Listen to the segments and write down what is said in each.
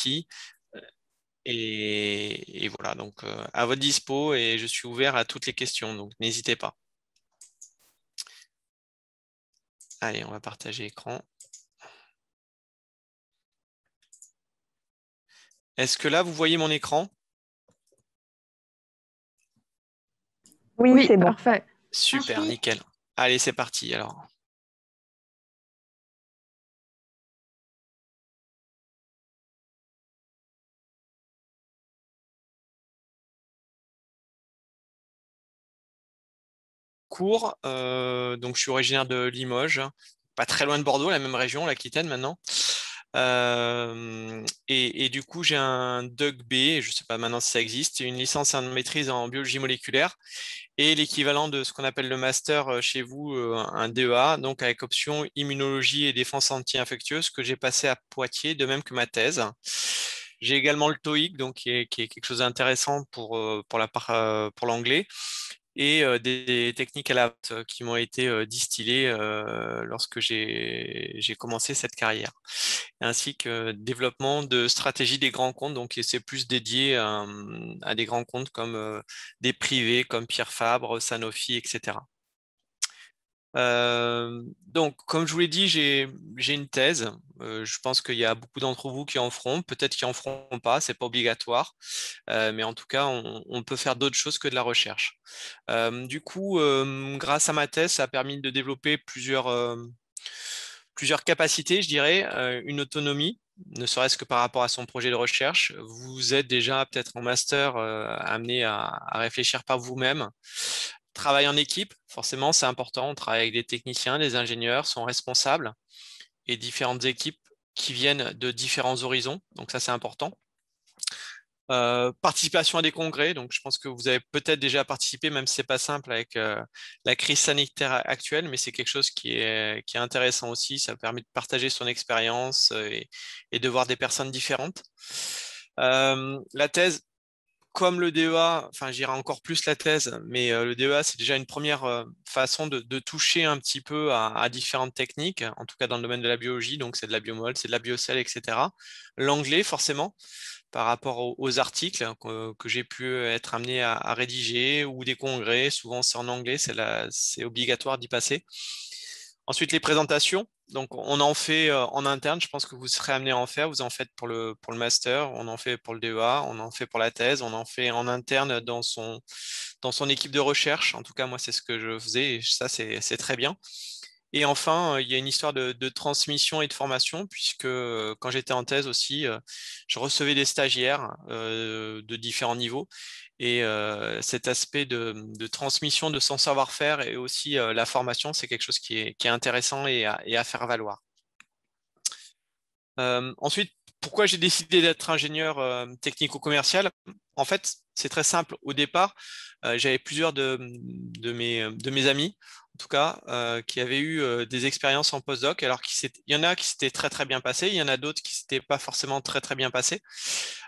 aussi. Et voilà, donc à votre dispo et je suis ouvert à toutes les questions, donc n'hésitez pas. Allez, on va partager écran. Est-ce que là, vous voyez mon écran? Oui, Oui, c'est bon. parfait. Super, Merci. nickel. Allez, c'est parti alors. Cours, donc je suis originaire de Limoges, pas très loin de Bordeaux, la même région, l'Aquitaine maintenant. Et du coup, j'ai un DUG-B, je ne sais pas maintenant si ça existe, une licence et une maîtrise en biologie moléculaire et l'équivalent de ce qu'on appelle le master chez vous, un DEA, donc avec option immunologie et défense anti-infectieuse que j'ai passé à Poitiers, de même que ma thèse. J'ai également le TOEIC, donc qui est quelque chose d'intéressant pour l'anglais et des techniques à la qui m'ont été distillées lorsque j'ai commencé cette carrière, ainsi que développement de stratégie des grands comptes, donc c'est plus dédié à des grands comptes comme des privés comme Pierre Fabre, Sanofi, etc. Donc, comme je vous l'ai dit, j'ai une thèse. Je pense qu'il y a beaucoup d'entre vous qui en feront, peut-être qui en feront pas, c'est pas obligatoire. Mais en tout cas, on peut faire d'autres choses que de la recherche. Du coup, grâce à ma thèse, ça a permis de développer plusieurs capacités, je dirais, une autonomie, ne serait-ce que par rapport à son projet de recherche. Vous êtes déjà peut-être en master amené à réfléchir par vous-même. Travail en équipe, forcément, c'est important. On travaille avec des techniciens, des ingénieurs, sont responsables et différentes équipes qui viennent de différents horizons. Donc ça, c'est important. Participation à des congrès, donc je pense que vous avez peut-être déjà participé, même si c'est pas simple avec la crise sanitaire actuelle, mais c'est quelque chose qui est intéressant aussi. Ça permet de partager son expérience et de voir des personnes différentes. La thèse, comme le DEA, enfin j'irai encore plus la thèse, mais le DEA c'est déjà une première façon de toucher un petit peu à différentes techniques, en tout cas dans le domaine de la biologie, donc c'est de la biomol, c'est de la biocell, etc. L'anglais forcément par rapport aux articles que j'ai pu être amené à rédiger ou des congrès. Souvent, c'est en anglais, c'est obligatoire d'y passer. Ensuite, les présentations. Donc, on en fait en interne. Je pense que vous serez amené à en faire. Vous en faites pour le master, on en fait pour le DEA, on en fait pour la thèse, on en fait en interne dans son équipe de recherche. En tout cas, moi, c'est ce que je faisais et ça, c'est très bien. Et enfin, il y a une histoire de transmission et de formation, puisque quand j'étais en thèse aussi, je recevais des stagiaires de différents niveaux. Et cet aspect de transmission de son savoir-faire et aussi la formation, c'est quelque chose qui est intéressant et à faire valoir. Ensuite, pourquoi j'ai décidé d'être ingénieur technico-commercial? En fait, c'est très simple. Au départ, j'avais plusieurs de mes amis, en tout cas, qui avaient eu des expériences en postdoc. Alors il y en a qui s'étaient très très bien passés, il y en a d'autres qui s'étaient pas forcément très très bien passés.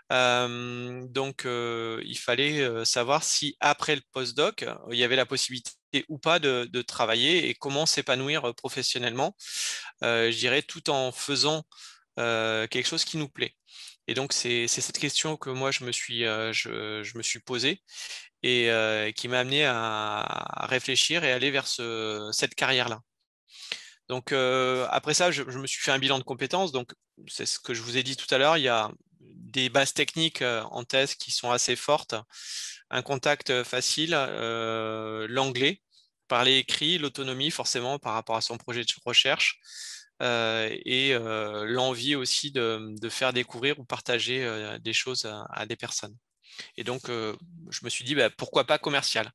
Donc, il fallait savoir si après le postdoc, il y avait la possibilité ou pas de travailler et comment s'épanouir professionnellement, je dirais, tout en faisant quelque chose qui nous plaît. Et donc, c'est cette question que moi, je me suis posée et qui m'a amené à réfléchir et aller vers cette carrière-là. Donc, après ça, je me suis fait un bilan de compétences. Donc, c'est ce que je vous ai dit tout à l'heure. Il y a des bases techniques en thèse qui sont assez fortes, un contact facile, l'anglais, parler écrit, l'autonomie forcément par rapport à son projet de recherche et l'envie aussi de faire découvrir ou partager des choses à des personnes. Et donc, je me suis dit, bah, pourquoi pas commercial?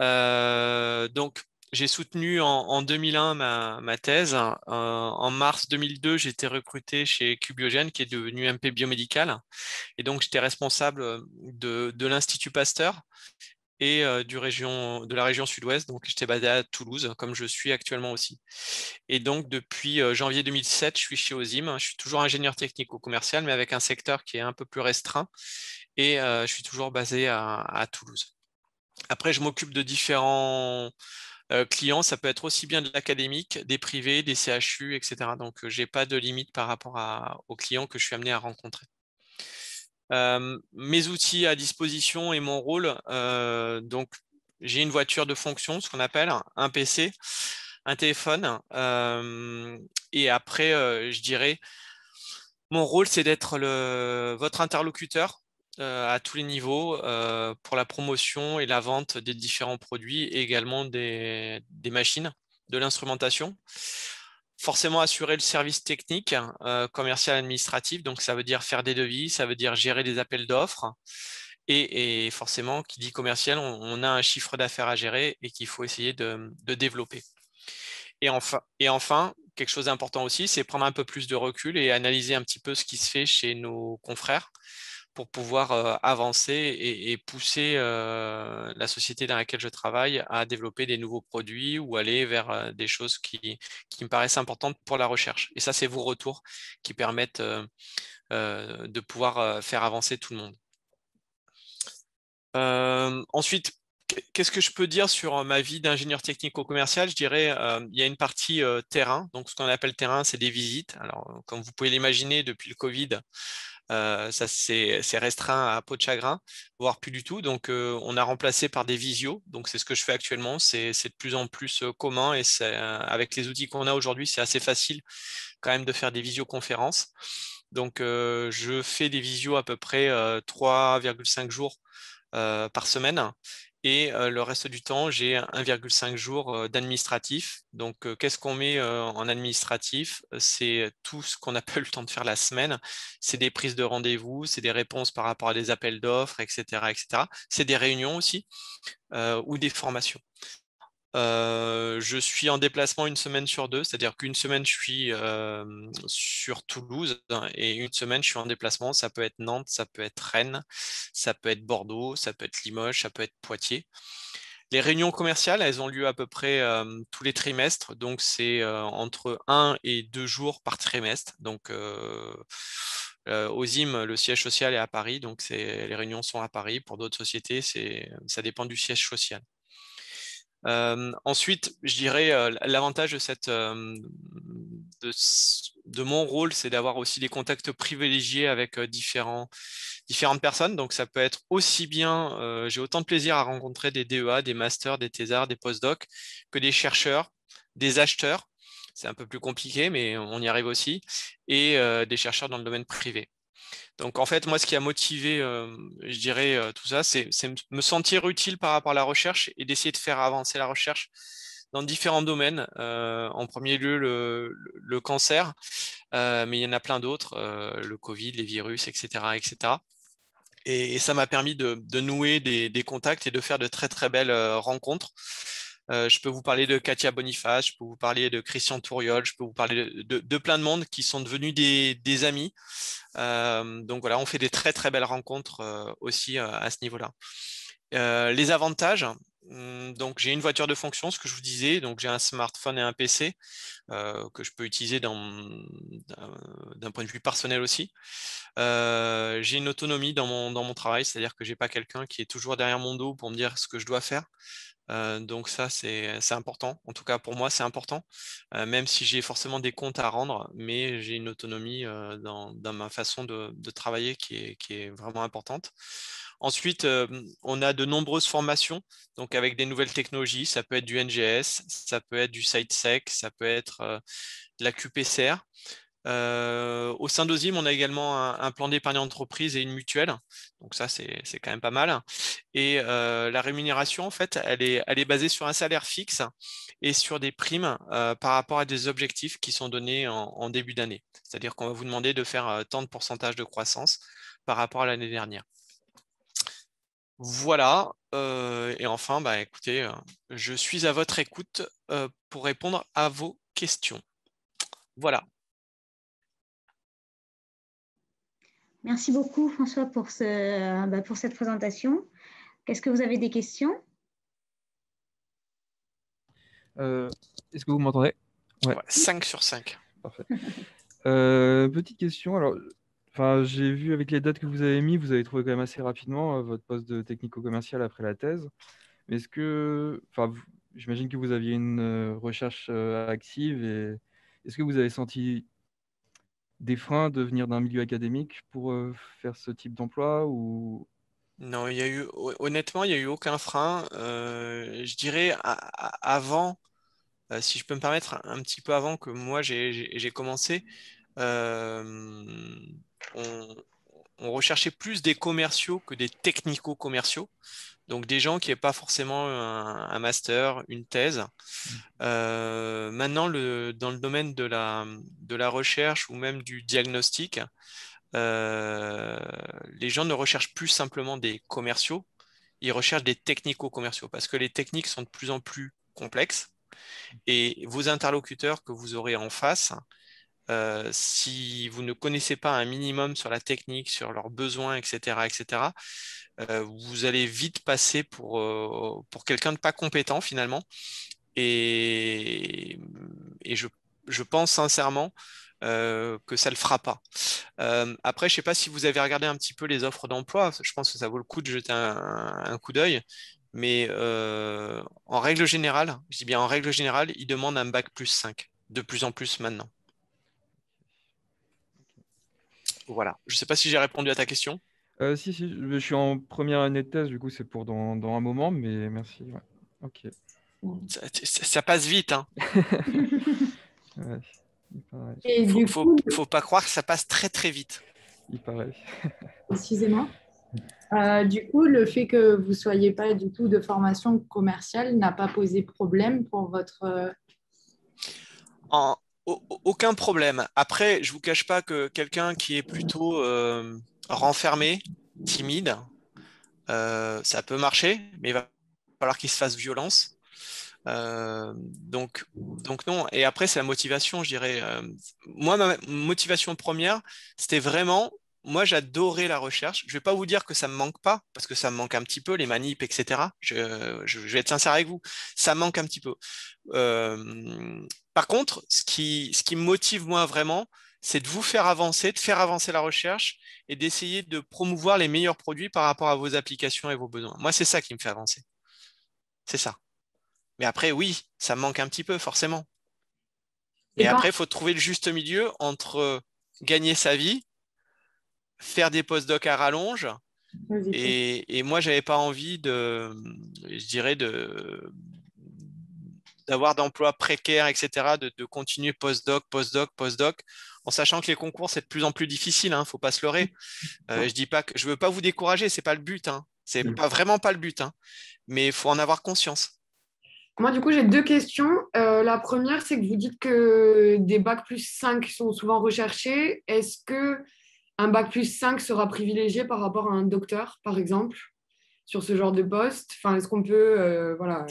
Donc, j'ai soutenu en 2001 ma thèse. En mars 2002, j'ai été recruté chez QBiogen, qui est devenu MP Biomédical. Et donc, j'étais responsable de l'Institut Pasteur et de la région sud-ouest. Donc, j'étais basé à Toulouse, comme je suis actuellement aussi. Et donc, depuis janvier 2007, je suis chez Ozim. Je suis toujours ingénieur technique ou commercial, mais avec un secteur qui est un peu plus restreint. Et je suis toujours basé à Toulouse. Après, je m'occupe de différents clients. Ça peut être aussi bien de l'académique, des privés, des CHU, etc. Donc, je n'ai pas de limite par rapport aux clients que je suis amené à rencontrer. Mes outils à disposition et mon rôle, donc j'ai une voiture de fonction, ce qu'on appelle un PC, un téléphone, et après, je dirais, mon rôle, c'est d'être votre interlocuteur à tous les niveaux pour la promotion et la vente des différents produits et également des machines, de l'instrumentation. Forcément assurer le service technique, commercial, administratif, donc ça veut dire faire des devis, ça veut dire gérer des appels d'offres. Et forcément, qui dit commercial, on a un chiffre d'affaires à gérer et qu'il faut essayer de développer. Et enfin, quelque chose d'important aussi, c'est prendre un peu plus de recul et analyser un petit peu ce qui se fait chez nos confrères pour pouvoir avancer et pousser la société dans laquelle je travaille à développer des nouveaux produits ou aller vers des choses qui me paraissent importantes pour la recherche. Et ça, c'est vos retours qui permettent de pouvoir faire avancer tout le monde. Ensuite, qu'est-ce que je peux dire sur ma vie d'ingénieur technico-commercial? Je dirais, il y a une partie terrain. Donc, ce qu'on appelle terrain, c'est des visites. Alors, comme vous pouvez l'imaginer, depuis le Covid, ça c'est restreint à peau de chagrin, voire plus du tout. Donc, on a remplacé par des visios. Donc, c'est ce que je fais actuellement. C'est de plus en plus commun et avec les outils qu'on a aujourd'hui, c'est assez facile quand même de faire des visioconférences. Donc, je fais des visios à peu près 3,5 jours par semaine. Et le reste du temps, j'ai 1,5 jours d'administratif. Donc, qu'est-ce qu'on met en administratif? C'est tout ce qu'on n'a pas eu le temps de faire la semaine. C'est des prises de rendez-vous, c'est des réponses par rapport à des appels d'offres, etc., etc. C'est des réunions aussi ou des formations. Je suis en déplacement une semaine sur deux, c'est-à-dire qu'une semaine je suis sur Toulouse et une semaine je suis en déplacement. Ça peut être Nantes, ça peut être Rennes, ça peut être Bordeaux, ça peut être Limoges, ça peut être Poitiers. Les réunions commerciales, elles ont lieu à peu près tous les trimestres, donc c'est entre 1 et 2 jours par trimestre. Donc OSIM, le siège social est à Paris, donc les réunions sont à Paris. Pour d'autres sociétés, ça dépend du siège social. Ensuite, je dirais l'avantage de mon rôle, c'est d'avoir aussi des contacts privilégiés avec différentes personnes. Donc, ça peut être aussi bien, j'ai autant de plaisir à rencontrer des DEA, des masters, des thésards, des postdocs, que des chercheurs, des acheteurs. C'est un peu plus compliqué, mais on y arrive aussi, et des chercheurs dans le domaine privé. Donc, en fait, moi, ce qui a motivé, je dirais, tout ça, c'est me sentir utile par rapport à la recherche et d'essayer de faire avancer la recherche dans différents domaines. En premier lieu, le cancer, mais il y en a plein d'autres, le Covid, les virus, etc., etc. Et ça m'a permis de nouer des contacts et de faire de très, très belles rencontres. Je peux vous parler de Katia Boniface, je peux vous parler de Christian Touriol, je peux vous parler de plein de monde qui sont devenus des amis. Donc voilà, on fait des très très belles rencontres aussi à ce niveau-là. Les avantages, donc j'ai une voiture de fonction, ce que je vous disais, donc j'ai un smartphone et un PC que je peux utiliser d'un point de vue personnel aussi. J'ai une autonomie dans mon travail, c'est-à-dire que j'ai pas quelqu'un qui est toujours derrière mon dos pour me dire ce que je dois faire. Donc ça, c'est important. En tout cas, pour moi, c'est important, même si j'ai forcément des comptes à rendre, mais j'ai une autonomie dans ma façon de travailler qui est vraiment importante. Ensuite, on a de nombreuses formations, donc avec des nouvelles technologies. Ça peut être du NGS, ça peut être du SiteSec, ça peut être de la QPCR. Au sein d'Ozim, on a également un plan d'épargne entreprise et une mutuelle. Donc ça, c'est quand même pas mal. Et la rémunération, en fait, elle est basée sur un salaire fixe et sur des primes par rapport à des objectifs qui sont donnés en début d'année. C'est-à-dire qu'on va vous demander de faire tant de pourcentage de croissance par rapport à l'année dernière. Voilà. Et enfin, bah, écoutez, je suis à votre écoute pour répondre à vos questions. Voilà. Merci beaucoup, François, pour cette présentation. Est-ce que vous avez des questions? Est-ce que vous m'entendez? Ouais, 5 sur 5. Parfait. Petite question. Alors, enfin, j'ai vu avec les dates que vous avez mis, vous avez trouvé quand même assez rapidement votre poste de technico-commercial après la thèse. Mais est-ce que, enfin, j'imagine que vous aviez une recherche active et est-ce que vous avez senti des freins de venir d'un milieu académique pour faire ce type d'emploi ou... Non, honnêtement, il n'y a eu aucun frein. Je dirais avant, si je peux me permettre, un petit peu avant que moi j'ai commencé, euh, on, on recherchait plus des commerciaux que des technico-commerciaux. Donc des gens qui n'aient pas forcément un master, une thèse. Maintenant, dans le domaine de la recherche ou même du diagnostic, les gens ne recherchent plus simplement des commerciaux, ils recherchent des technico-commerciaux parce que les techniques sont de plus en plus complexes et vos interlocuteurs que vous aurez en face, si vous ne connaissez pas un minimum sur la technique, sur leurs besoins, etc., etc., vous allez vite passer pour quelqu'un de pas compétent finalement. Et, et je pense sincèrement que ça ne le fera pas. Après, je ne sais pas si vous avez regardé un petit peu les offres d'emploi. Je pense que ça vaut le coup de jeter un coup d'œil. Mais en règle générale, je dis bien en règle générale, ils demandent un bac plus 5, de plus en plus maintenant. Voilà. Je ne sais pas si j'ai répondu à ta question. Si, je suis en première année de thèse, du coup, c'est pour dans un moment, mais merci. Ouais. Ok. Ça passe vite, hein. Ouais, il paraît. Et du coup, Faut pas croire que ça passe très très vite. Il paraît. excusez-moi. Du coup, le fait que vous ne soyez pas du tout de formation commerciale n'a pas posé problème pour votre... Aucun problème. Après, je vous cache pas que quelqu'un qui est plutôt renfermé, timide, ça peut marcher, mais il va falloir qu'il se fasse violence. Donc non. Et après, c'est la motivation, je dirais. Moi, ma motivation première, c'était vraiment, moi, j'adorais la recherche. Je vais pas vous dire que ça me manque pas, parce que ça me manque un petit peu, les manips, etc. Je vais être sincère avec vous, ça me manque un petit peu. Par contre, ce qui me motive moi vraiment, c'est de vous faire avancer, de faire avancer la recherche et d'essayer de promouvoir les meilleurs produits par rapport à vos applications et vos besoins. Moi, c'est ça qui me fait avancer. C'est ça. Mais après, oui, ça me manque un petit peu, forcément. Et Mais quand... après, il faut trouver le juste milieu entre gagner sa vie, faire des post-docs à rallonge, et moi, j'avais pas envie je dirais, d'avoir d'emplois précaires, etc., de continuer post-doc, post-doc, post-doc, en sachant que les concours, c'est de plus en plus difficile, hein, faut pas se leurrer. Je dis pas que je veux pas vous décourager, c'est pas le but, hein. C'est pas vraiment pas le but, hein. Mais il faut en avoir conscience. Moi, du coup, j'ai deux questions. La première, c'est que vous dites que des bacs plus 5 sont souvent recherchés. Est-ce que un bac plus 5 sera privilégié par rapport à un docteur, par exemple, sur ce genre de poste? Enfin, est-ce qu'on peut voilà,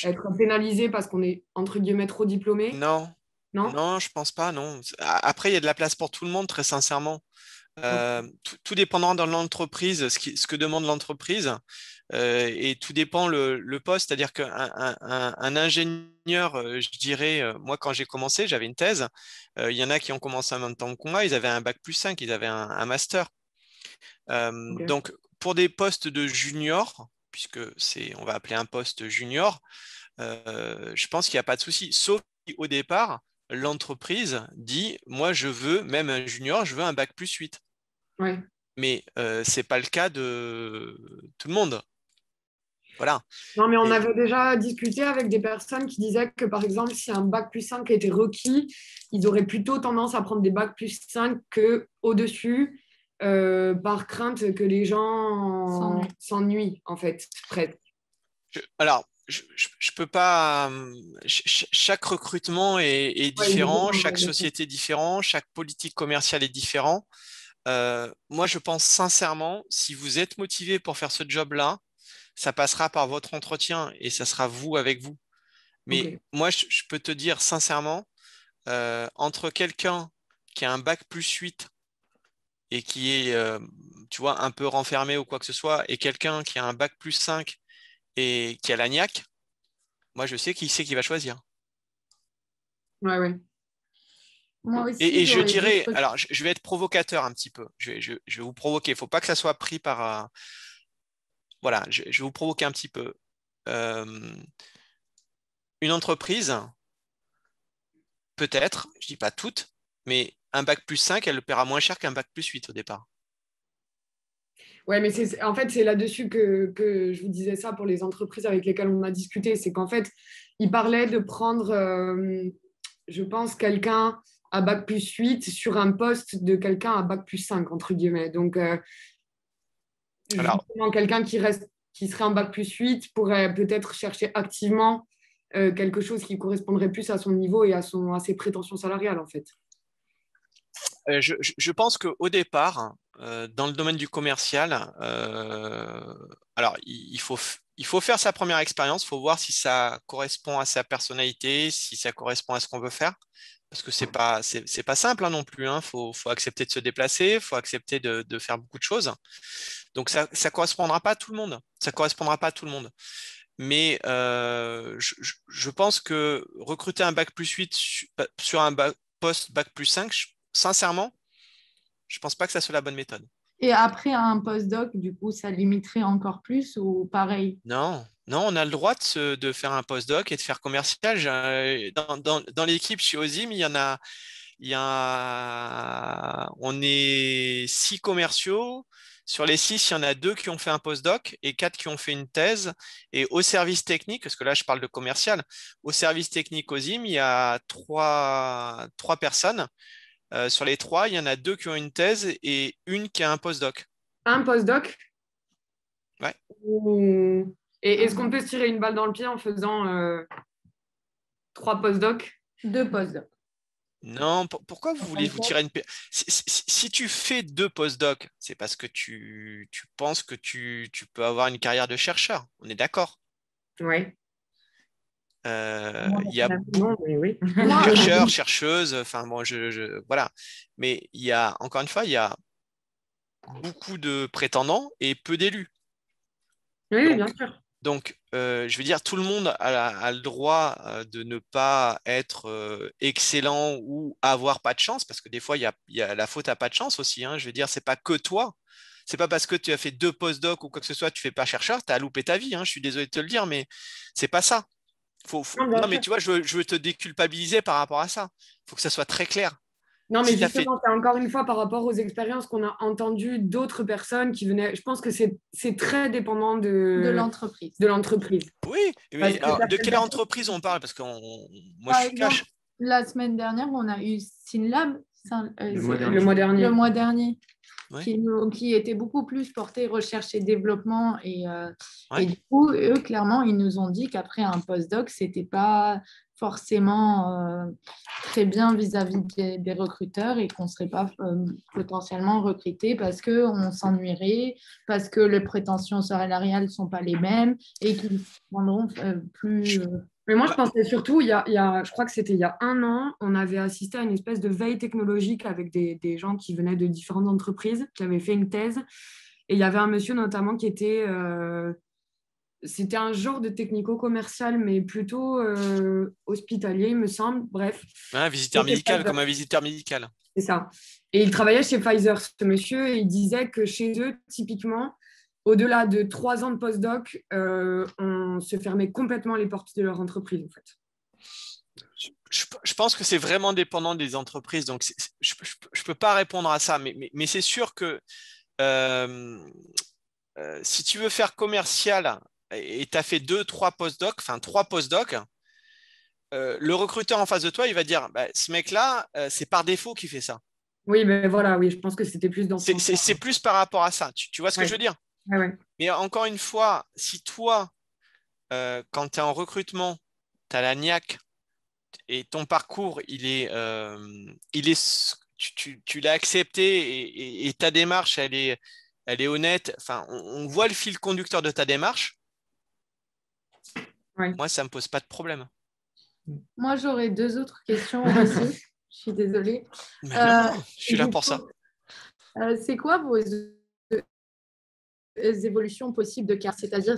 être pénalisé parce qu'on est, entre guillemets, trop diplômé? Non, Non? non, je pense pas, non. Après, il y a de la place pour tout le monde, très sincèrement. Tout dépendra dans l'entreprise, ce que demande l'entreprise, et tout dépend le poste. C'est-à-dire qu'un un ingénieur, je dirais, moi quand j'ai commencé, j'avais une thèse. Il y en a qui ont commencé en même temps que moi, ils avaient un bac plus 5, ils avaient un master. Ok. Donc, pour des postes de junior, puisque on va appeler un poste junior, je pense qu'il n'y a pas de souci. Sauf si au départ, l'entreprise dit, moi je veux, même un junior, je veux un bac plus 8. Ouais. Mais ce n'est pas le cas de tout le monde. Voilà. Non, mais on Et avait déjà discuté avec des personnes qui disaient que, par exemple, si un bac plus 5 était requis, ils auraient plutôt tendance à prendre des bacs plus 5 que au-dessus, par crainte que les gens s'ennuient, en fait, presque. alors, je peux pas. Chaque recrutement est Ouais, différent, évidemment, ouais, chaque bien sûr. société est différente, chaque politique commerciale est différente. Moi, je pense sincèrement, si vous êtes motivé pour faire ce job-là, ça passera par votre entretien et ça sera vous avec vous. Mais Ok. moi, je peux te dire sincèrement, entre quelqu'un qui a un bac plus 8 et qui est, tu vois, un peu renfermé ou quoi que ce soit, et quelqu'un qui a un bac plus 5 et qui a la niaque, moi, je sais qui c'est qui va choisir. Ouais, ouais. Moi aussi, Et je j'aurais dirais, d'autres. alors, je vais être provocateur un petit peu. Je vais vous provoquer. Il ne faut pas que ça soit pris par. Voilà, je vais vous provoquer un petit peu. Euh, une entreprise, peut-être, je ne dis pas toutes, mais un bac plus 5, elle le paiera moins cher qu'un bac plus 8 au départ. Ouais, mais en fait, c'est là-dessus que je vous disais ça pour les entreprises avec lesquelles on a discuté. C'est qu'en fait, ils parlaient de prendre, je pense, quelqu'un à bac plus 8 sur un poste de quelqu'un à bac plus 5, entre guillemets. Donc, Alors, justement, quelqu'un qui serait en bac plus 8 pourrait peut-être chercher activement quelque chose qui correspondrait plus à son niveau et à ses prétentions salariales, en fait. je pense qu'au départ, dans le domaine du commercial, alors il faut faire sa première expérience, il faut voir si ça correspond à sa personnalité, si ça correspond à ce qu'on veut faire. Parce que c'est pas simple hein, non plus. Hein. Faut accepter de se déplacer, il faut accepter de faire beaucoup de choses. Donc ça correspondra pas à tout le monde. Ça correspondra pas à tout le monde. Mais je pense que recruter un bac plus 8 sur un poste bac plus 5, sincèrement, je pense pas que ça soit la bonne méthode. Et après un postdoc, du coup, ça limiterait encore plus ou pareil? Non, non, on a le droit de faire un postdoc et de faire commercial. Dans l'équipe chez Ozim, on est 6 commerciaux. Sur les 6, il y en a 2 qui ont fait un postdoc et 4 qui ont fait une thèse. Et au service technique, parce que là, je parle de commercial, au service technique Ozim, il y a 3 personnes. Sur les 3, il y en a 2 qui ont une thèse et une qui a un postdoc. Un postdoc? Ouais. Et est-ce qu'on peut se tirer une balle dans le pied en faisant 3 postdocs? 2 postdocs. Non, pourquoi vous voulez vous tirer une... Si tu fais 2 postdocs, c'est parce que tu penses que tu peux avoir une carrière de chercheur. On est d'accord? Oui. Il y a Non, mais oui. chercheurs, chercheuses, enfin bon, voilà. Mais il y a, encore une fois, il y a beaucoup de prétendants et peu d'élus. Oui, bien sûr. Donc, je veux dire, tout le monde a le droit de ne pas être excellent ou avoir pas de chance, parce que des fois, il y a la faute à pas de chance aussi. Hein. Je veux dire, c'est pas que toi. C'est pas parce que tu as fait 2 postdocs ou quoi que ce soit, tu fais pas chercheur, tu as loupé ta vie. Hein. Je suis désolé de te le dire, mais c'est pas ça. Non, mais tu vois, je veux te déculpabiliser par rapport à ça. Il faut que ça soit très clair. Non, mais justement, c'est encore une fois par rapport aux expériences qu'on a entendues d'autres personnes qui venaient. Je pense que c'est très dépendant de l'entreprise. Oui, mais alors, de quelle entreprise on parle? Parce que moi, je suis cash. La semaine dernière, on a eu Synlab le mois dernier. Oui. Qui était beaucoup plus porté recherche et développement. Et Ouais. du coup, eux, clairement, ils nous ont dit qu'après un postdoc, ce n'était pas forcément très bien vis-à-vis des recruteurs et qu'on ne serait pas potentiellement recruté parce qu'on s'ennuierait, parce que les prétentions salariales ne sont pas les mêmes et qu'ils prendront plus... Mais moi, je pensais surtout, je crois que c'était il y a 1 an, on avait assisté à une espèce de veille technologique avec des gens qui venaient de différentes entreprises, qui avaient fait une thèse. Et il y avait un monsieur notamment qui était... c'était un genre de technico-commercial, mais plutôt hospitalier, il me semble. Bref. Un visiteur médical, comme un visiteur médical. C'est ça. Et il travaillait chez Pfizer, ce monsieur, et il disait que chez eux, typiquement, au-delà de 3 ans de postdoc, on se fermait complètement les portes de leur entreprise, en fait. Je pense que c'est vraiment dépendant des entreprises, donc je ne peux pas répondre à ça, mais c'est sûr que si tu veux faire commercial et tu as fait 2-3 postdocs, enfin 3 postdocs, le recruteur en face de toi, il va dire ce mec-là, c'est par défaut qu'il fait ça. Oui, mais voilà, oui, je pense que c'était plus dans ce sens-là. C'est plus par rapport à ça. Tu vois ce que je veux dire? Ouais. Mais encore une fois, si toi, quand tu es en recrutement, tu as la niaque et ton parcours, tu l'as accepté et ta démarche, elle est honnête. Enfin, on voit le fil conducteur de ta démarche. Ouais. Moi, ça ne me pose pas de problème. Moi, j'aurais 2 autres questions aussi. Je suis désolée. Mais non, je suis là pour ça. C'est quoi vos évolutions possibles de carrière? C'est-à-dire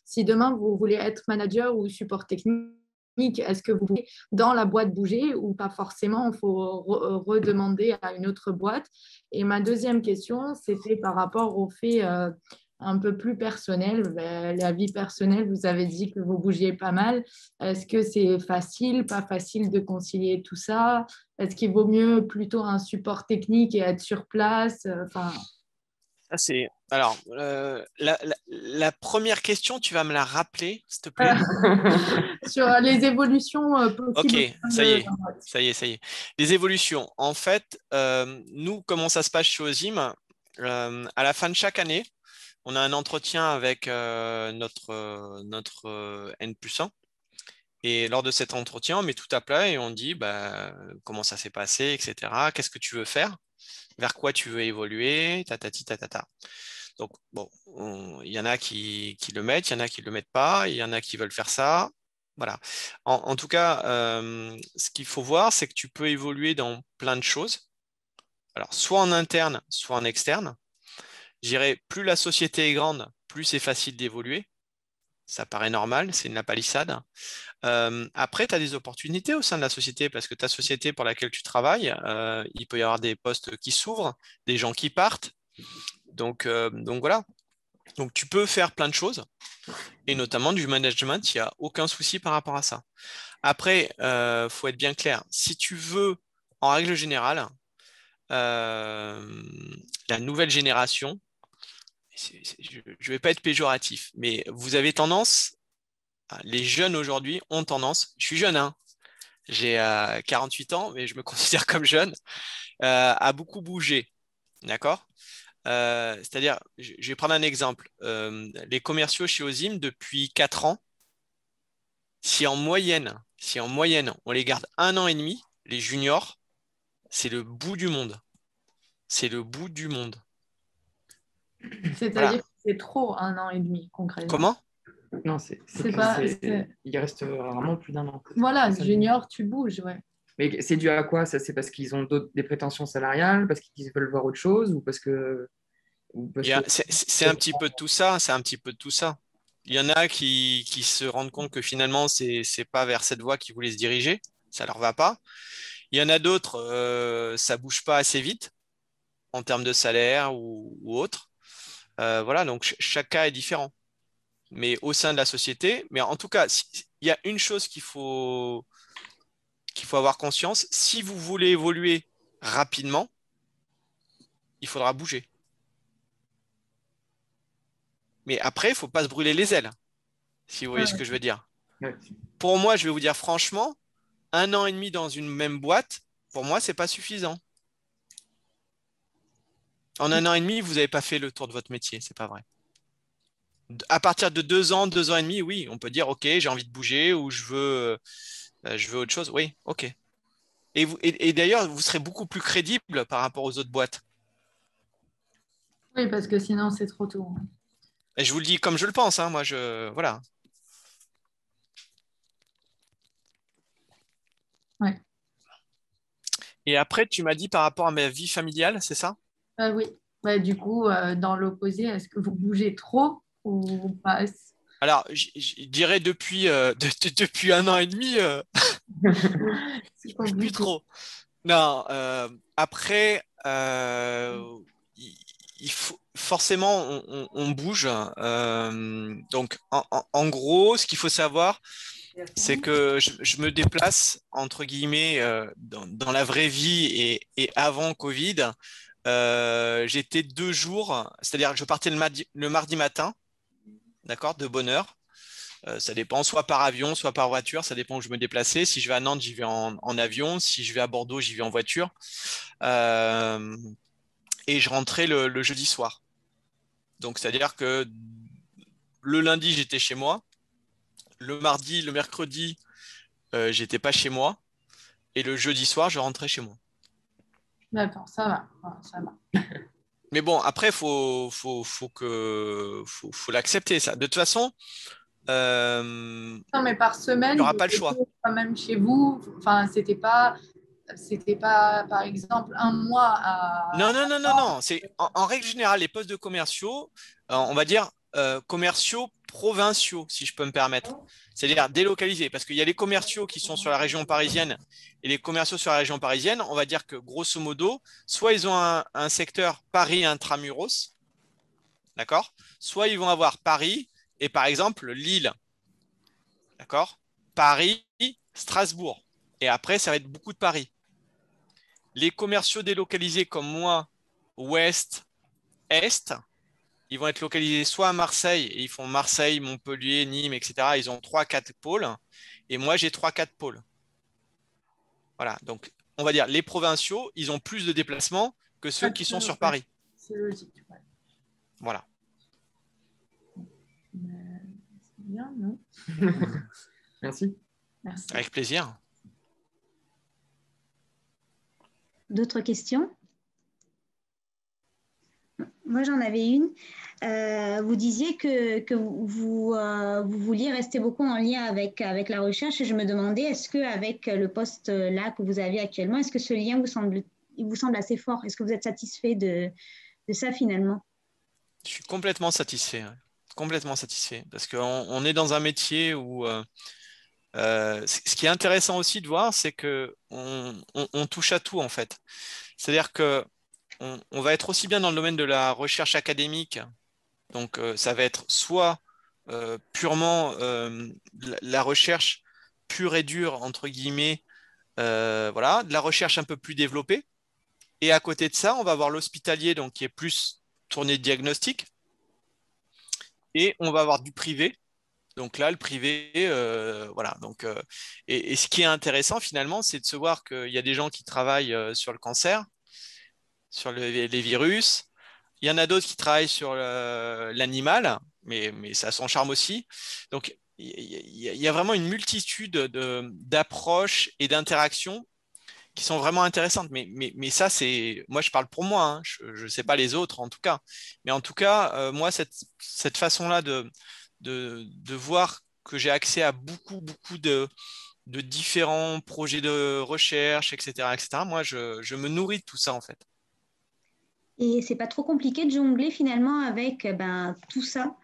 si demain vous voulez être manager ou support technique, est-ce que vous voulez dans la boîte bouger ou pas forcément? Il faut redemander à une autre boîte. Et ma deuxième question, c'était par rapport au fait un peu plus personnel. La vie personnelle, vous avez dit que vous bougiez pas mal. Est-ce que c'est facile, pas facile de concilier tout ça? Est-ce qu'il vaut mieux plutôt un support technique et être sur place? Enfin, Alors, la première question, tu vas me la rappeler, s'il te plaît. sur les évolutions possibles. Ok, ça y est. Les évolutions. En fait, nous, comment ça se passe chez Ozim? À la fin de chaque année, on a un entretien avec notre N+1. Et lors de cet entretien, on met tout à plat et on dit comment ça s'est passé, etc. Qu'est-ce que tu veux faire? Vers quoi tu veux évoluer? Tatati, tatata. Donc, bon, il y en a qui le mettent, il y en a qui ne le mettent pas, il y en a qui veulent faire ça. Voilà. En tout cas, ce qu'il faut voir, c'est que tu peux évoluer dans plein de choses. Alors, soit en interne, soit en externe. Je dirais, plus la société est grande, plus c'est facile d'évoluer. Ça paraît normal, c'est une palissade. Après, tu as des opportunités au sein de la société parce que ta société pour laquelle tu travailles, il peut y avoir des postes qui s'ouvrent, des gens qui partent. Donc voilà. Donc tu peux faire plein de choses et notamment du management, il n'y a aucun souci par rapport à ça. Après, faut être bien clair. Si tu veux, en règle générale, la nouvelle génération, je ne vais pas être péjoratif, mais vous avez tendance, les jeunes aujourd'hui ont tendance, je suis jeune, hein, j'ai 48 ans, mais je me considère comme jeune, à beaucoup bouger. D'accord? C'est-à-dire, je vais prendre un exemple. Les commerciaux chez Ozim, depuis 4 ans, si en moyenne, on les garde 1 an et demi, les juniors, c'est le bout du monde. C'est le bout du monde. c'est-à-dire Voilà. que c'est trop 1 an et demi, concrètement. Comment? Non, il reste rarement plus d'un an. Voilà, Ça, junior, tu bouges, ouais. Mais c'est dû à quoi? Ça, c'est parce qu'ils ont des prétentions salariales, parce qu'ils veulent voir autre chose, ou parce que. C'est un petit peu de tout ça. C'est un petit peu de tout ça. Il y en a qui se rendent compte que finalement, c'est pas vers cette voie qu'ils voulaient se diriger. Ça leur va pas. Il y en a d'autres, ça bouge pas assez vite en termes de salaire ou autre. Voilà, donc chaque cas est différent. Mais au sein de la société, mais en tout cas, il y a une chose qu'il faut avoir conscience. Si vous voulez évoluer rapidement, il faudra bouger. Mais après, il ne faut pas se brûler les ailes, si vous voyez ce que je veux dire. Ouais. Pour moi, je vais vous dire franchement, 1 an et demi dans une même boîte, pour moi, ce n'est pas suffisant. En 1 an et demi, vous n'avez pas fait le tour de votre métier, c'est pas vrai. À partir de 2 ans, 2 ans et demi, oui, on peut dire, OK, j'ai envie de bouger ou je veux autre chose. Oui, OK. Et d'ailleurs, vous serez beaucoup plus crédible par rapport aux autres boîtes. Oui, parce que sinon, c'est trop tôt. Et je vous le dis comme je le pense, hein, voilà. Ouais. Et après, tu m'as dit par rapport à ma vie familiale, c'est ça? Oui. Du coup, dans l'opposé, est-ce que vous bougez trop ou pas? Alors, je dirais depuis 1 an et demi, C'est plus compliqué. trop. Non, après, il faut forcément on bouge. Donc, en gros, ce qu'il faut savoir, c'est que je me déplace entre guillemets dans la vraie vie et avant Covid. J'étais 2 jours, c'est-à-dire que je partais le mardi matin, d'accord, de bonne heure. Ça dépend, soit par avion, soit par voiture, ça dépend où je me déplaçais. Si je vais à Nantes, j'y vais en avion. Si je vais à Bordeaux, j'y vais en voiture. Et je rentrais le jeudi soir. Donc, c'est-à-dire que le lundi, j'étais chez moi. Le mardi, le mercredi, j'étais pas chez moi. Et le jeudi soir, je rentrais chez moi. D'accord, ça va. Ça va. Mais bon, après, faut l'accepter, ça. De toute façon, Non, mais par il semaine, n'y aura vous pas le choix. étiez quand même chez vous. Enfin, c'était pas, par exemple, un mois à. Non. C'est, en règle générale, les postes de commerciaux, on va dire commerciaux provinciaux, si je peux me permettre. C'est-à-dire délocalisés. Parce qu'il y a les commerciaux qui sont sur la région parisienne et les commerciaux sur la région parisienne. On va dire que grosso modo, soit ils ont un secteur Paris intramuros, D'accord? Soit ils vont avoir Paris et par exemple Lille. D'accord? Paris, Strasbourg. Et après, ça va être beaucoup de Paris. Les commerciaux délocalisés comme moi, ouest, est, ils vont être localisés soit à Marseille, et ils font Marseille, Montpellier, Nîmes, etc. Ils ont 3-4 pôles. Et moi, j'ai 3-4 pôles. Voilà. Donc, on va dire, les provinciaux, ils ont plus de déplacements que ceux qui sont sur Paris. C'est logique. Ouais. Voilà. C'est bien, non? Merci. Merci. Avec plaisir. D'autres questions? Moi, j'en avais une. Vous disiez que vous vouliez rester beaucoup en lien avec la recherche et je me demandais, est-ce qu'avec le poste là que vous avez actuellement, est-ce que ce lien vous semble assez fort? Est-ce que vous êtes satisfait de ça finalement? Je suis complètement satisfait. Ouais. Complètement satisfait. Parce qu'on est dans un métier où ce qui est intéressant aussi de voir, c'est qu'on touche à tout en fait. C'est-à-dire que on va être aussi bien dans le domaine de la recherche académique, donc ça va être soit purement la recherche pure et dure, entre guillemets, voilà, de la recherche un peu plus développée. Et à côté de ça, on va avoir l'hospitalier, donc qui est plus tourné de diagnostic. Et on va avoir du privé. Donc là, le privé, voilà. Donc, et ce qui est intéressant finalement, c'est de se voir qu'il y a des gens qui travaillent sur le cancer, sur les virus. Il y en a d'autres qui travaillent sur l'animal, mais ça a son charme aussi. Donc, il y a vraiment une multitude d'approches et d'interactions qui sont vraiment intéressantes. Mais ça, c'est. Moi, je parle pour moi, hein. Je ne sais pas les autres, en tout cas. Mais en tout cas, moi, cette façon-là de voir que j'ai accès à beaucoup de différents projets de recherche, etc. Moi, je me nourris de tout ça, en fait. Et c'est pas trop compliqué de jongler finalement avec tout ça?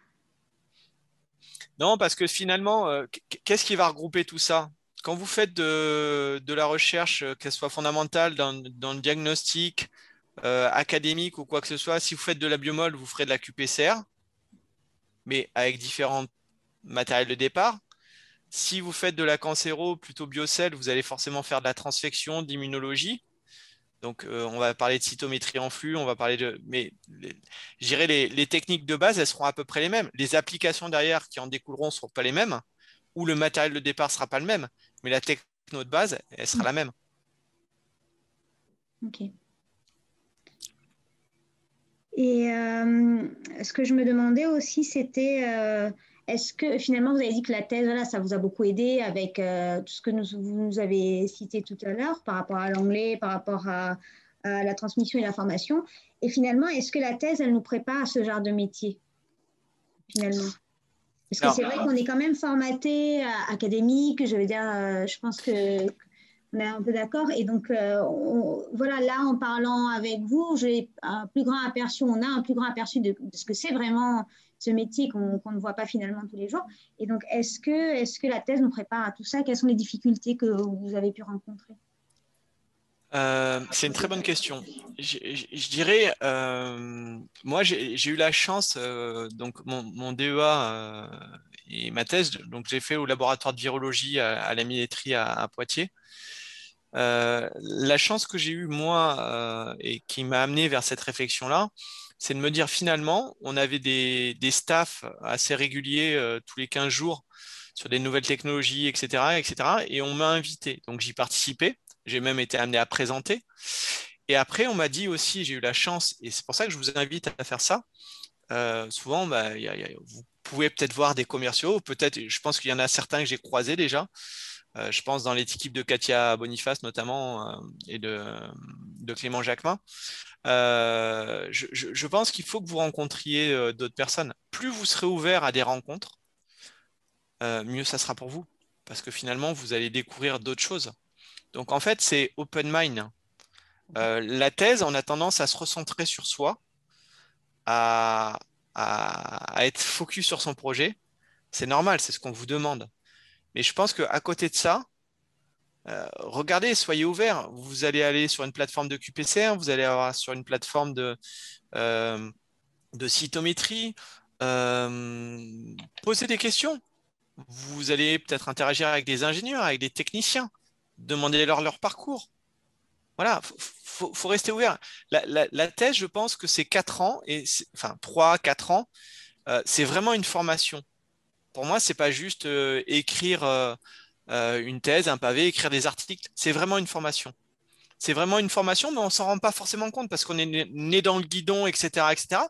Non, parce que finalement, qu'est-ce qui va regrouper tout ça? Quand vous faites de la recherche, qu'elle soit fondamentale dans le diagnostic, académique ou quoi que ce soit, si vous faites de la biomol, vous ferez de la QPCR, mais avec différents matériels de départ. Si vous faites de la cancéro, plutôt biocell, vous allez forcément faire de la transfection, d'immunologie. Donc, on va parler de cytométrie en flux, on va parler de. Mais je dirais les techniques de base, elles seront à peu près les mêmes. Les applications derrière qui en découleront ne seront pas les mêmes, ou le matériel de départ ne sera pas le même, mais la techno de base, elle sera la même. Ok. Et ce que je me demandais aussi, c'était est-ce que finalement vous avez dit que la thèse, voilà, ça vous a beaucoup aidé avec tout ce que vous nous avez cité tout à l'heure par rapport à l'anglais, par rapport à la transmission et l'information. Et finalement, est-ce que la thèse, elle nous prépare à ce genre de métier, finalement? Parce que Alors, c'est vrai qu'on est quand même formaté académique, je veux dire, je pense que on est un peu d'accord. Et donc, voilà, là, en parlant avec vous, j'ai un plus grand aperçu, on a un plus grand aperçu de ce que c'est vraiment ce métier qu'on ne voit pas finalement tous les jours. Et donc, est-ce que la thèse nous prépare à tout ça? Quelles sont les difficultés que vous avez pu rencontrer? c'est une très bonne question. Je dirais, moi j'ai eu la chance, donc mon DEA et ma thèse, donc j'ai fait au laboratoire de virologie à la Milletterie à Poitiers. La chance que j'ai eue moi et qui m'a amené vers cette réflexion-là, c'est de me dire finalement, on avait des staffs assez réguliers tous les 15 jours sur des nouvelles technologies, etc., etc. Et on m'a invité, donc j'y participais. J'ai même été amené à présenter. Et après, on m'a dit aussi, j'ai eu la chance, et c'est pour ça que je vous invite à faire ça. Souvent, bah, vous pouvez peut-être voir des commerciaux, peut-être, je pense qu'il y en a certains que j'ai croisés déjà. Je pense dans l'équipe de Katia Boniface notamment et de Clément Jacquemin. Je pense qu'il faut que vous rencontriez d'autres personnes. Plus vous serez ouvert à des rencontres, mieux ça sera pour vous. Parce que finalement, vous allez découvrir d'autres choses. Donc en fait, c'est open mind. La thèse, on a tendance à se recentrer sur soi, à, à être focus sur son projet. C'est normal, c'est ce qu'on vous demande. Mais je pense qu'à côté de ça, regardez, soyez ouverts. Vous allez aller sur une plateforme de QPCR, vous allez avoir sur une plateforme de cytométrie, posez des questions. Vous allez peut-être interagir avec des ingénieurs, avec des techniciens, demandez-leur leur parcours. Voilà, faut rester ouvert. La thèse, je pense que c'est 4 ans, enfin 3-4 ans, c'est vraiment une formation. Pour moi, c'est pas juste écrire une thèse, un pavé, écrire des articles. C'est vraiment une formation. C'est vraiment une formation, mais on s'en rend pas forcément compte parce qu'on est né dans le guidon, etc., etc.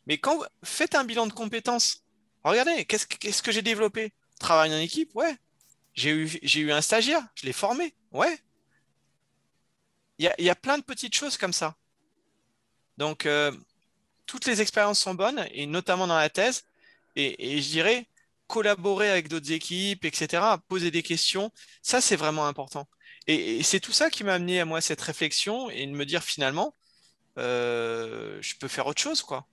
Mais quand faites un bilan de compétences, regardez, qu'est-ce que j'ai développé? Travail en équipe, ouais. J'ai eu un stagiaire, je l'ai formé, ouais. Il y a plein de petites choses comme ça. Donc, toutes les expériences sont bonnes, et notamment dans la thèse. Et je dirais, collaborer avec d'autres équipes, etc., poser des questions, ça, c'est vraiment important. Et c'est tout ça qui m'a amené à moi cette réflexion et de me dire finalement, je peux faire autre chose, quoi.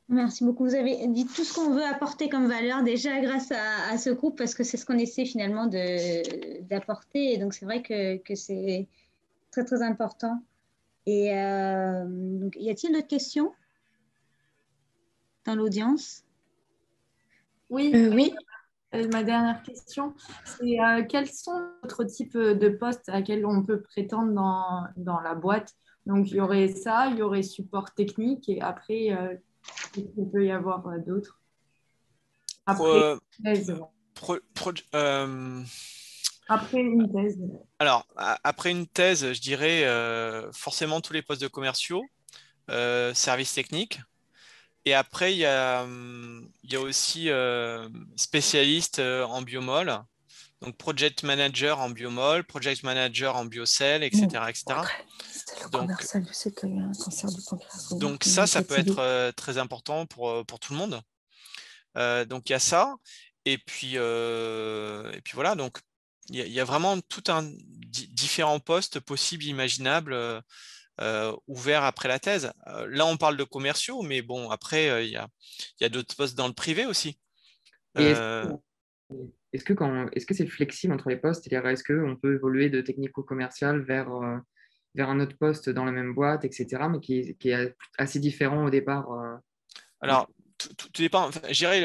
Merci beaucoup. Vous avez dit tout ce qu'on veut apporter comme valeur déjà grâce à ce groupe parce que c'est ce qu'on essaie finalement d'apporter. Et donc, c'est vrai que c'est très, très important. Et donc, y a-t-il d'autres questions dans l'audience? Oui, Oui, ma dernière question, c'est quels sont d'autres types de postes à lesquels on peut prétendre dans la boîte? Donc, il y aurait ça, il y aurait support technique et après, il peut y avoir d'autres. Après, Pro- thèse. pro- pro- Après une thèse. alors, après une thèse, je dirais forcément tous les postes de commerciaux, services techniques. Et après, il y a aussi spécialiste en biomol, donc project manager en biomol, project manager en biocell, etc., etc. c'était le Donc, commercial, je sais qu'il y a eu un cancer du pancréas. donc ça peut être très important pour tout le monde. Donc il y a ça. Et puis voilà, donc il y a vraiment tout un différents postes possibles, imaginables, ouverts après la thèse. Là, on parle de commerciaux, mais bon, après, il y a d'autres postes dans le privé aussi. Et Euh, est-ce que c'est flexible entre les postes? C'est-à-dire, est-ce qu'on peut évoluer de technico-commercial vers un autre poste dans la même boîte, etc., mais qui est assez différent au départ alors, tout dépend. Enfin, je dirais,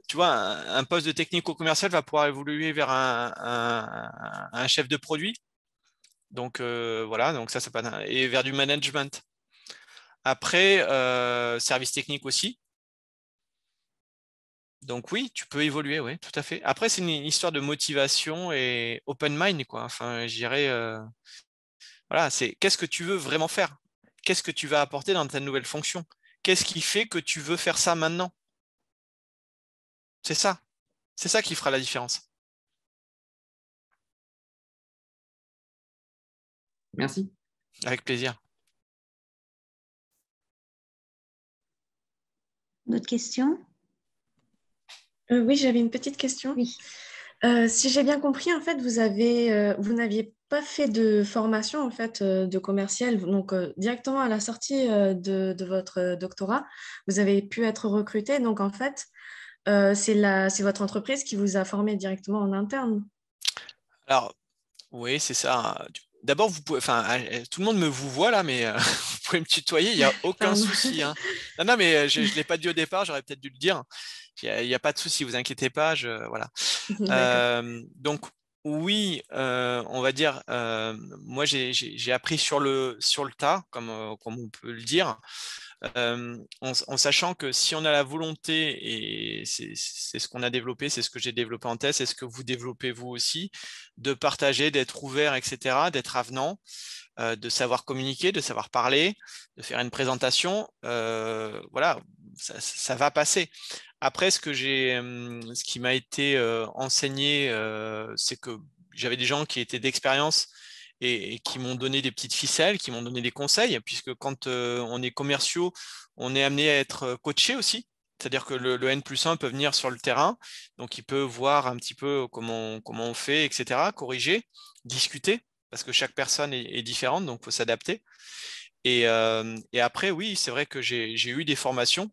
tu vois, un poste de technico-commercial va pouvoir évoluer vers un chef de produit. Donc voilà, donc ça pas et vers du management. Après, service technique aussi. Donc oui, tu peux évoluer, oui, tout à fait. Après, c'est une histoire de motivation et open mind, quoi. Enfin, je dirais, voilà, c'est qu'est-ce que tu veux vraiment faire? Qu'est-ce que tu vas apporter dans ta nouvelle fonction? Qu'est-ce qui fait que tu veux faire ça maintenant? C'est ça. C'est ça qui fera la différence. Merci. Avec plaisir. D'autres questions? Oui, j'avais une petite question. Oui. Si j'ai bien compris, en fait, vous n'aviez pas fait de formation en fait de commercial, donc directement à la sortie de votre doctorat, vous avez pu être recruté. Donc en fait, c'est votre entreprise qui vous a formé directement en interne. Alors, oui, c'est ça. D'abord, vous pouvez, enfin, tout le monde me vous voit là, mais vous pouvez me tutoyer, il n'y a aucun Pardon. souci, hein. Non, non, mais je ne l'ai pas dit au départ, j'aurais peut-être dû le dire. Il n'y a pas de souci, vous inquiétez pas, voilà. D'accord. Donc, oui, on va dire, moi, j'ai appris sur le tas, comme on peut le dire. En sachant que si on a la volonté, et c'est ce qu'on a développé, c'est ce que j'ai développé en thèse, c'est ce que vous développez vous aussi, de partager, d'être ouvert, etc., d'être avenant, de savoir communiquer, de savoir parler, de faire une présentation, voilà, ça va passer. Après, ce qui m'a été enseigné, c'est que j'avais des gens qui étaient d'expérience et qui m'ont donné des petites ficelles, qui m'ont donné des conseils, puisque quand on est commerciaux, on est amené à être coaché aussi. C'est-à-dire que le N+1 peut venir sur le terrain, donc il peut voir un petit peu comment on fait, etc., corriger, discuter, parce que chaque personne est différente, donc il faut s'adapter. Et après, oui, c'est vrai que j'ai eu des formations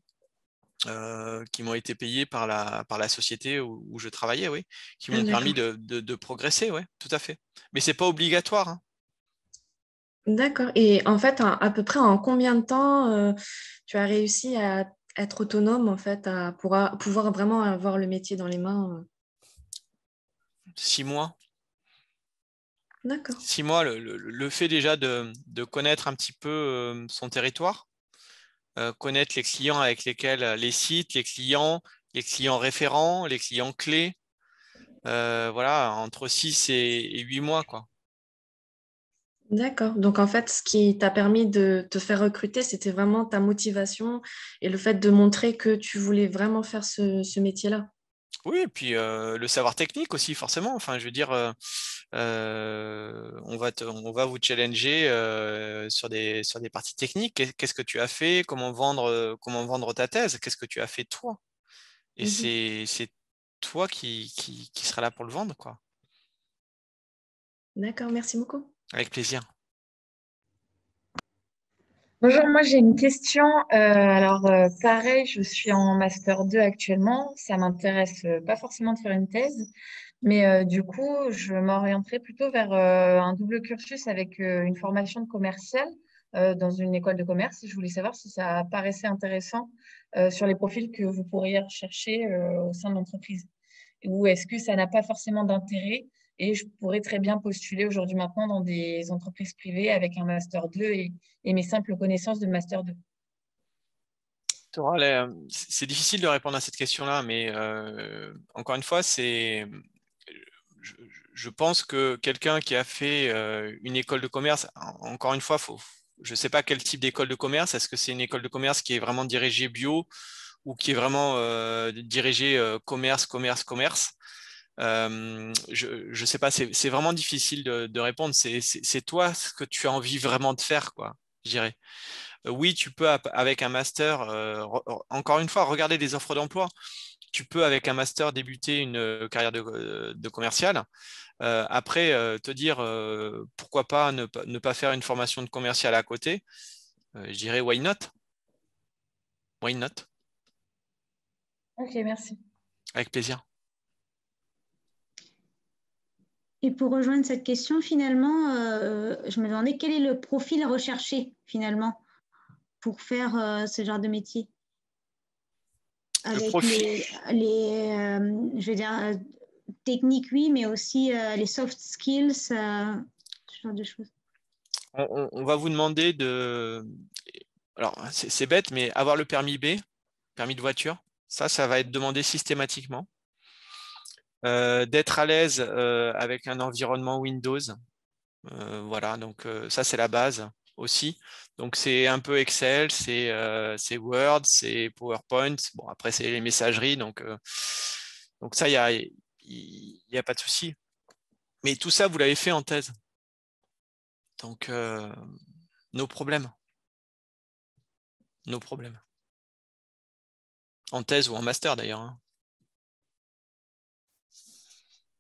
qui m'ont été payées par la société où je travaillais, oui, qui m'ont permis D'accord. de progresser, oui, tout à fait. Mais c'est pas obligatoire, hein. D'accord. Et en fait, à peu près en combien de temps tu as réussi à être autonome, en fait, pouvoir vraiment avoir le métier dans les mains 6 mois. D'accord. 6 mois, le fait déjà de connaître un petit peu son territoire, connaître les clients avec lesquels, les sites, les clients référents, les clients clés, voilà, entre 6 et 8 mois, quoi. D'accord. Donc, en fait, ce qui t'a permis de te faire recruter, c'était vraiment ta motivation et le fait de montrer que tu voulais vraiment faire ce métier-là. Oui, et puis le savoir technique aussi, forcément. Enfin, je veux dire, on va vous challenger sur des parties techniques. Qu'est-ce que tu as fait? Comment vendre ta thèse? Qu'est-ce que tu as fait toi? Et Mhm. c'est toi qui seras là pour le vendre, quoi. D'accord, merci beaucoup. Avec plaisir. Bonjour, moi j'ai une question. Pareil, je suis en master 2 actuellement. Ça m'intéresse pas forcément de faire une thèse, mais du coup, je m'orienterai plutôt vers un double cursus avec une formation de commercial dans une école de commerce. Je voulais savoir si ça paraissait intéressant sur les profils que vous pourriez rechercher au sein de l'entreprise. Ou est-ce que ça n'a pas forcément d'intérêt et je pourrais très bien postuler aujourd'hui maintenant dans des entreprises privées avec un master 2 et mes simples connaissances de master 2. C'est difficile de répondre à cette question-là, mais encore une fois, je, je pense que quelqu'un qui a fait une école de commerce, encore une fois, je ne sais pas quel type d'école de commerce. Est-ce que c'est une école de commerce qui est vraiment dirigée bio ou qui est vraiment dirigée commerce? Je ne sais pas, c'est vraiment difficile de répondre. C'est toi ce que tu as envie vraiment de faire, quoi, je dirais. Oui, tu peux, avec un master, encore une fois, regarder des offres d'emploi. Tu peux, avec un master, débuter une carrière de commercial. Après, te dire pourquoi pas ne pas faire une formation de commercial à côté, je dirais why not? Why not? Ok, merci. Avec plaisir. Et pour rejoindre cette question, finalement, je me demandais quel est le profil recherché, finalement, pour faire ce genre de métier. Le Avec profil. je veux dire, technique, oui, mais aussi les soft skills, ce genre de choses. On va vous demander alors c'est bête, mais avoir le permis B, permis de voiture, ça va être demandé systématiquement. D'être à l'aise avec un environnement Windows. Voilà, donc ça c'est la base aussi. Donc c'est un peu Excel, c'est Word, c'est PowerPoint. Bon, après c'est les messageries, donc ça, il y a pas de souci. Mais tout ça, vous l'avez fait en thèse. Donc, nos problèmes. Nos problèmes. En thèse ou en master d'ailleurs. Hein.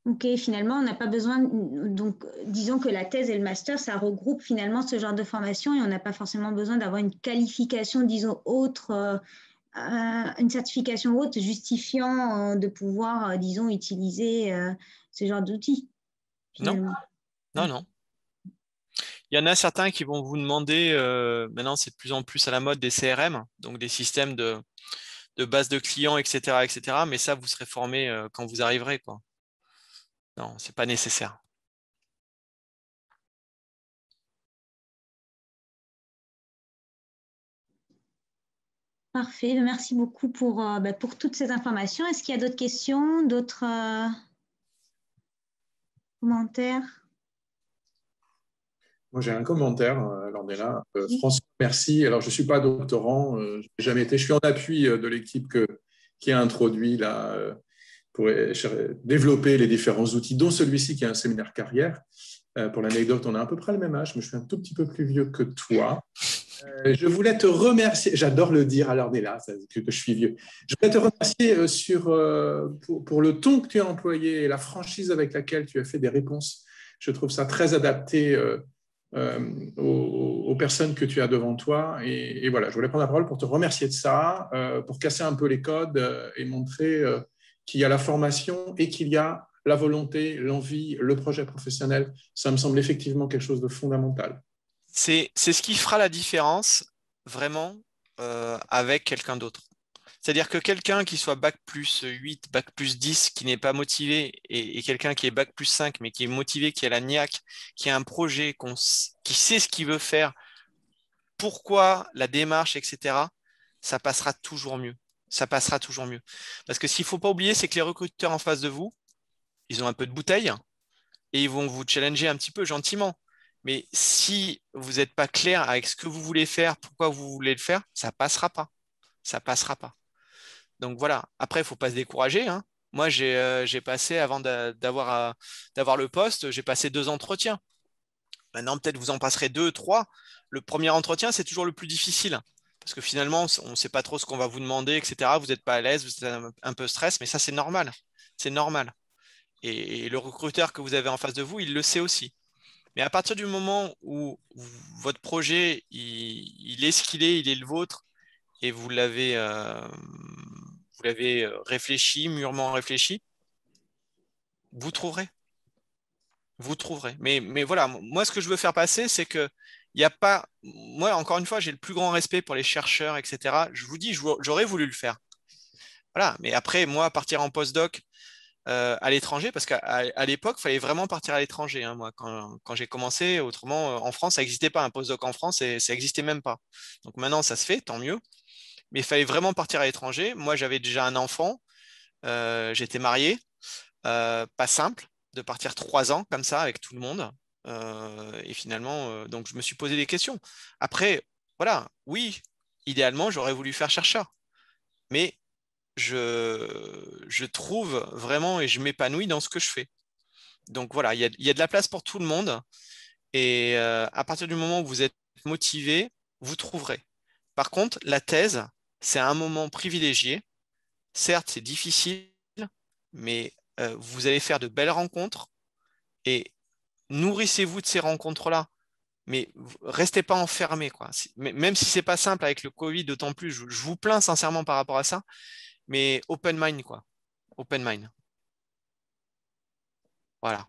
Ok, finalement, on n'a pas besoin. Donc, disons que la thèse et le master, ça regroupe finalement ce genre de formation et on n'a pas forcément besoin d'avoir une qualification, disons, autre, une certification haute justifiant de pouvoir, disons, utiliser ce genre d'outils, Non, finalement. non. Il y en a certains qui vont vous demander, maintenant c'est de plus en plus à la mode, des CRM, donc des systèmes de base de clients, etc., etc. Mais ça, vous serez formé quand vous arriverez, quoi. Non, c'est pas nécessaire. Parfait, merci beaucoup pour toutes ces informations. Est-ce qu'il y a d'autres questions, d'autres commentaires? Moi, j'ai un commentaire, Landella. François, merci. Alors, je ne suis pas doctorant, je n'ai jamais été. Je suis en appui de l'équipe qui a introduit là, pour développer les différents outils, dont celui-ci qui est un séminaire carrière. Pour l'anecdote, on a à peu près le même âge, mais je suis un tout petit peu plus vieux que toi. Je voulais te remercier, j'adore le dire à Landella, que je suis vieux. Je voulais te remercier pour le ton que tu as employé et la franchise avec laquelle tu as fait des réponses. Je trouve ça très adapté aux personnes que tu as devant toi. Et voilà, je voulais prendre la parole pour te remercier de ça, pour casser un peu les codes et montrer qu'il y a la formation et qu'il y a la volonté, l'envie, le projet professionnel. Ça me semble effectivement quelque chose de fondamental. C'est ce qui fera la différence vraiment avec quelqu'un d'autre. C'est-à-dire que quelqu'un qui soit bac plus 8, bac plus 10, qui n'est pas motivé, et quelqu'un qui est bac plus 5, mais qui est motivé, qui a la niaque, qui a un projet, qui sait ce qu'il veut faire, pourquoi la démarche, etc., ça passera toujours mieux. Ça passera toujours mieux. Parce que s'il ne faut pas oublier, c'est que les recruteurs en face de vous, ils ont un peu de bouteille et ils vont vous challenger un petit peu gentiment. Mais si vous n'êtes pas clair avec ce que vous voulez faire, pourquoi vous voulez le faire, ça ne passera pas. Ça passera pas. Donc voilà. Après, il ne faut pas se décourager, hein. Moi, j'ai passé, avant d'avoir le poste, j'ai passé 2 entretiens. Maintenant, peut-être vous en passerez 2, 3. Le premier entretien, c'est toujours le plus difficile. Parce que finalement, on ne sait pas trop ce qu'on va vous demander, etc. Vous n'êtes pas à l'aise, vous êtes un peu stress, mais ça, c'est normal. C'est normal. Et le recruteur que vous avez en face de vous, il le sait aussi. Mais à partir du moment où votre projet, il est ce qu'il est, il est le vôtre, et vous l'avez réfléchi, mûrement réfléchi, vous trouverez. Vous trouverez. Mais voilà, moi, ce que je veux faire passer, c'est que il n'y a pas. Moi, encore une fois, j'ai le plus grand respect pour les chercheurs, etc. Je vous dis, j'aurais voulu le faire. Voilà. Mais après, moi, partir en postdoc à l'étranger, parce qu'à l'époque, il fallait vraiment partir à l'étranger, hein, moi, quand j'ai commencé. Autrement, en France, ça n'existait pas. Un postdoc en France, et ça n'existait même pas. Donc maintenant, ça se fait, tant mieux. Mais il fallait vraiment partir à l'étranger. Moi, j'avais déjà un enfant. J'étais marié. Pas simple de partir 3 ans comme ça avec tout le monde. Et finalement, donc je me suis posé des questions. Après, voilà, oui, idéalement, j'aurais voulu faire chercheur. Mais je trouve vraiment et je m'épanouis dans ce que je fais. Donc voilà, il y a de la place pour tout le monde. Et à partir du moment où vous êtes motivé, vous trouverez. Par contre, la thèse, c'est un moment privilégié. Certes, c'est difficile, mais vous allez faire de belles rencontres et nourrissez-vous de ces rencontres-là. Mais restez pas enfermés, quoi. Même si c'est pas simple avec le Covid, d'autant plus, je vous plains sincèrement par rapport à ça, mais open mind, quoi. Open mind. Voilà.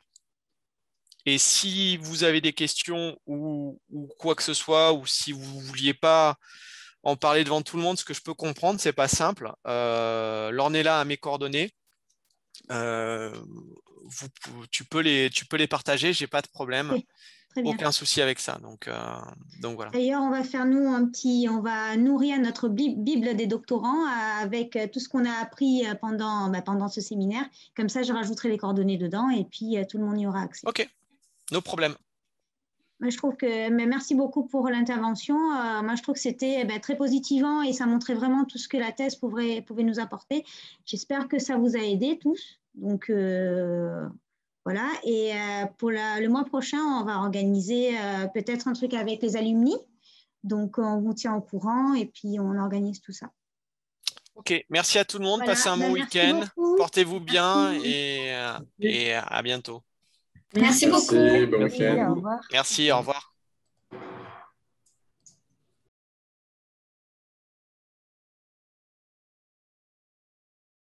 Et si vous avez des questions ou quoi que ce soit, ou si vous ne vouliez pas en parler devant tout le monde, ce que je peux comprendre, c'est pas simple. L'Ornella a mes coordonnées. Tu peux les partager, j'ai pas de problème. Oui, très bien. Aucun souci avec ça. Donc voilà. D'ailleurs, on va faire on va nourrir notre Bible des doctorants avec tout ce qu'on a appris pendant ce séminaire. Comme ça, je rajouterai les coordonnées dedans et puis tout le monde y aura accès. Ok, no problème. Je trouve mais merci beaucoup pour l'intervention. Moi, je trouve que c'était très positivant et ça montrait vraiment tout ce que la thèse pouvait nous apporter. J'espère que ça vous a aidé tous. Donc, voilà. Et pour le mois prochain, on va organiser peut-être un truc avec les alumni. Donc, on vous tient au courant et puis on organise tout ça. Ok, merci à tout le monde. Voilà. Passez un bon week-end. Portez-vous bien et à bientôt. Merci beaucoup. Merci, bon week-end. Au revoir. Merci, au revoir.